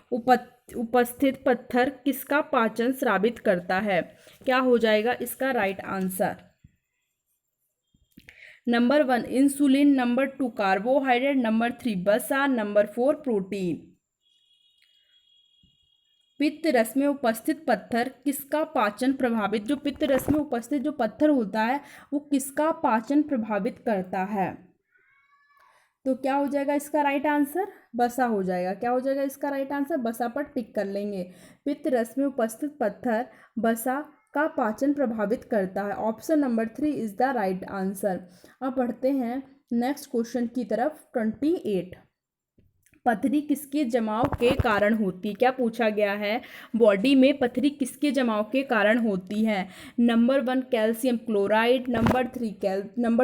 उपस्थित पत्थर किसका पाचन स्रावित करता है? क्या हो जाएगा इसका right answer? Number 1 insulin, number 2 carbohydrate, number 3 वसा, नंबर 4 प्रोटीन। पित्त रस में उपस्थित पत्थर किसका पाचन प्रभावित, जो पित्त रस में उपस्थित जो पत्थर होता है वो किसका पाचन प्रभावित करता है? तो क्या हो जाएगा इसका राइट आंसर? बसा हो जाएगा। क्या हो जाएगा इसका राइट आंसर? बसा पर टिक कर लेंगे। पित्त रस में उपस्थित पत्थर बसा का पाचन प्रभावित करता है। Option number 3 is the right answer. अब बढ़ते हैं नेक्स्ट क्वेश्चन की तरफ। 28 पथरी किसके जमाव के कारण होती? क्या पूछा गया है? बॉडी में पथरी किसके जमाव के कारण होती है? Number 1 calcium chloride, number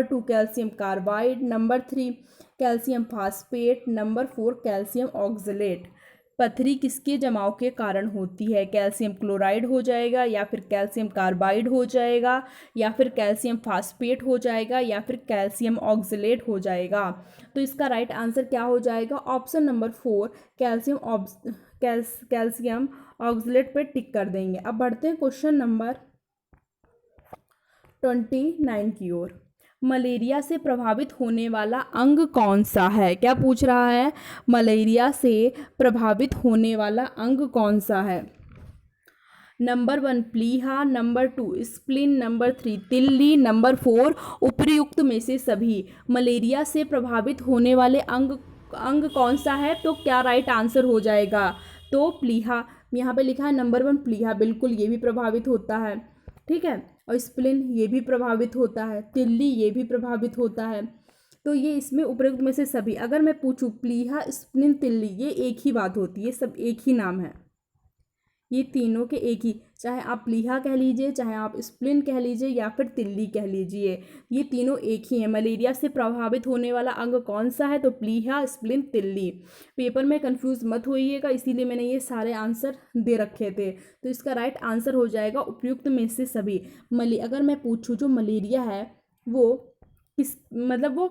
2 calcium carbide, number 3 calcium phosphate, number 4 calcium oxalate. पथरी किसके जमाव के कारण होती है? कैल्शियम क्लोराइड हो जाएगा, या फिर कैल्शियम कार्बाइड हो जाएगा, या फिर कैल्शियम फास्फेट हो जाएगा, या फिर कैल्शियम ऑक्सलेट हो जाएगा। तो इसका राइट आंसर क्या हो जाएगा? ऑप्शन नंबर 4 कैल्शियम ऑक्सलेट पे टिक कर देंगे। अब बढ़ते हैं क्वेश्चन नंबर 29 की ओर। मलेरिया से प्रभावित होने वाला अंग कौन सा है? क्या पूछ रहा है? मलेरिया से प्रभावित होने वाला अंग कौन सा है? नंबर 1 प्लीहा, नंबर 2 स्प्लीन, नंबर 3 तिल्ली, नंबर 4 उपयुक्त में से सभी। मलेरिया से प्रभावित होने वाले अंग कौन सा है? तो क्या राइट आंसर हो जाएगा? तो प्लीहा। यहाँ पे लिखा है नंबर 1 प्लीहा, बिल्कुल ये भी प्रभावित होता है, ठीक है। और स्प्लिन ये भी प्रभावित होता है, तिल्ली ये भी प्रभावित होता है। तो ये इसमें उपयुक्त में से सभी। अगर मैं पूछूं प्लीहा, स्प्लिन, तिल्ली ये एक ही बात होती है, सब एक ही नाम है, ये तीनों के एक ही। चाहे आप प्लीहा कह लीजिए, चाहे आप स्प्लिन कह लीजिए, या फिर तिल्ली कह लीजिए, ये तीनों एक ही हैं। मलेरिया से प्रभावित होने वाला अंग कौन सा है? तो प्लीहा, स्प्लिन, तिल्ली। पेपर में कंफ्यूज मत होइएगा, इसीलिए मैंने ये सारे आंसर दे रखे थे। तो इसका राइट आंसर हो जाएगा उपयुक्त में से सभी। अगर मैं पूछूं जो मलेरिया है वो वो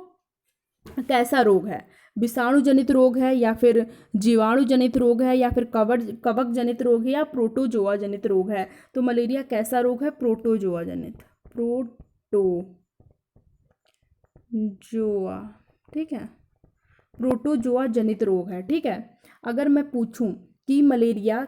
कैसा रोग है? विषाणु जनित रोग है, या फिर जीवाणु जनित रोग है, या फिर कवक जनित रोग है, या प्रोटोजोआ जनित रोग है? तो मलेरिया कैसा रोग है? प्रोटोजोआ जनित, प्रोटोजोआ, ठीक है, प्रोटोजोआ जनित रोग है, ठीक है। अगर मैं पूछूं कि मलेरिया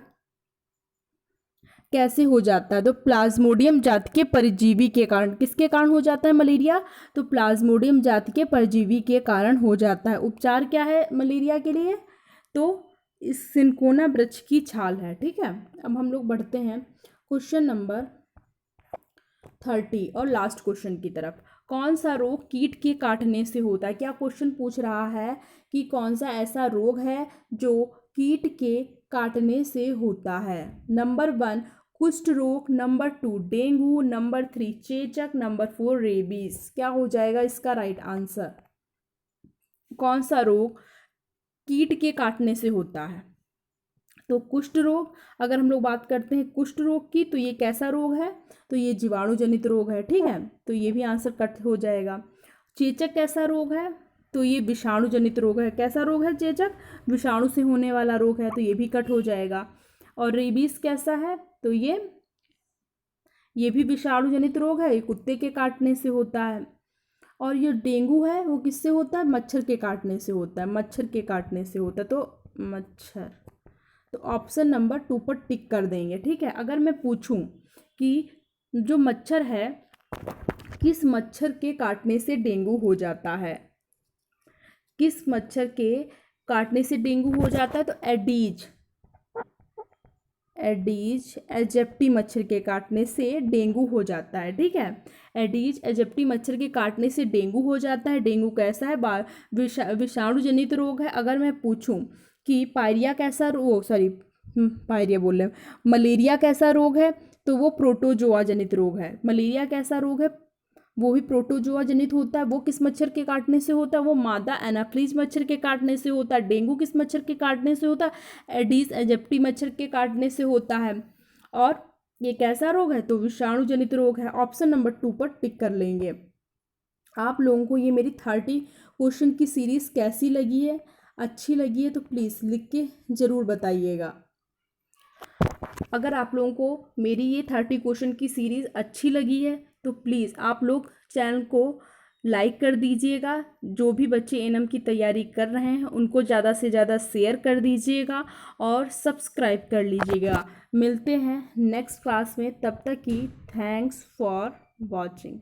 कैसे हो जाता है, तो प्लाज्मोडियम जाति के परजीवी के कारण। किसके कारण हो जाता है मलेरिया? तो प्लाज्मोडियम जाति के परजीवी के कारण हो जाता है। उपचार क्या है मलेरिया के लिए? तो इस सिनकोना वृक्ष की छाल है, ठीक है। अब हम लोग बढ़ते हैं क्वेश्चन नंबर 30 और लास्ट क्वेश्चन की तरफ। कौन सा रोग कीट के काटने से होता है? क्या क्वेश्चन पूछ रहा है कि कौन सा ऐसा रोग है जो कीट के काटने से होता है? नंबर 1 कुष्ठ रोग, नंबर 2 डेंगू, नंबर 3 चेचक, नंबर 4 रेबीज। क्या हो जाएगा इसका राइट आंसर? कौन सा रोग कीट के काटने से होता है? तो कुष्ठ रोग। अगर हम लोग बात करते हैं कुष्ठ रोग की, तो ये कैसा रोग है? तो ये जीवाणु जनित रोग है, ठीक है, तो ये भी आंसर कट हो जाएगा। चेचक कैसा रोग है? तो ये विषाणु जनित रोग है। कैसा रोग है चेचक? विषाणु से होने वाला रोग है, तो ये भी कट हो जाएगा। और रेबीज कैसा है? तो ये भी विषाणु जनित रोग है, ये कुत्ते के काटने से होता है। और ये डेंगू है वो किससे होता है? मच्छर के काटने से होता है, मच्छर के काटने से होता है, तो मच्छर। तो ऑप्शन नंबर 2 पर टिक कर देंगे, ठीक है। अगर मैं पूछूं कि जो मच्छर है किस मच्छर के काटने से डेंगू हो जाता है? किस मच्छर के काटने से डेंगू हो जाता है? तो एडीज, एडीज एजिप्टी मच्छर के काटने से डेंगू हो जाता है। ठीक है, एडीज एजिप्टी मच्छर के काटने से डेंगू हो जाता है। डेंगू कैसा है? विषाणु जनित रोग है। अगर मैं पूछूं कि पायरिया कैसा रोग, सॉरी पायरिया बोल रहे हैं, मलेरिया कैसा रोग है, तो वो प्रोटोजोआ जनित रोग है। मलेरिया कैसा रोग है? वो भी प्रोटोजोआ जनित होता है। वो किस मच्छर के काटने से होता है? वो मादा एनाफ्लीज मच्छर के काटने से होता है। डेंगू किस मच्छर के काटने से होता है? एडीज एजिप्टी मच्छर के काटने से होता है। और ये कैसा रोग है? तो विषाणु जनित रोग है। ऑप्शन नंबर 2 पर टिक कर लेंगे। आप लोगों को ये मेरी 30 क्वेश्चन की सीरीज़ कैसी लगी है? अच्छी लगी है तो प्लीज़ लिख के ज़रूर बताइएगा। अगर आप लोगों को मेरी ये 30 क्वेश्चन की सीरीज़ अच्छी लगी है तो प्लीज़ आप लोग चैनल को लाइक कर दीजिएगा। जो भी बच्चे एनएम की तैयारी कर रहे हैं उनको ज़्यादा से ज़्यादा शेयर कर दीजिएगा और सब्सक्राइब कर लीजिएगा। मिलते हैं नेक्स्ट क्लास में, तब तक की थैंक्स फॉर वॉचिंग।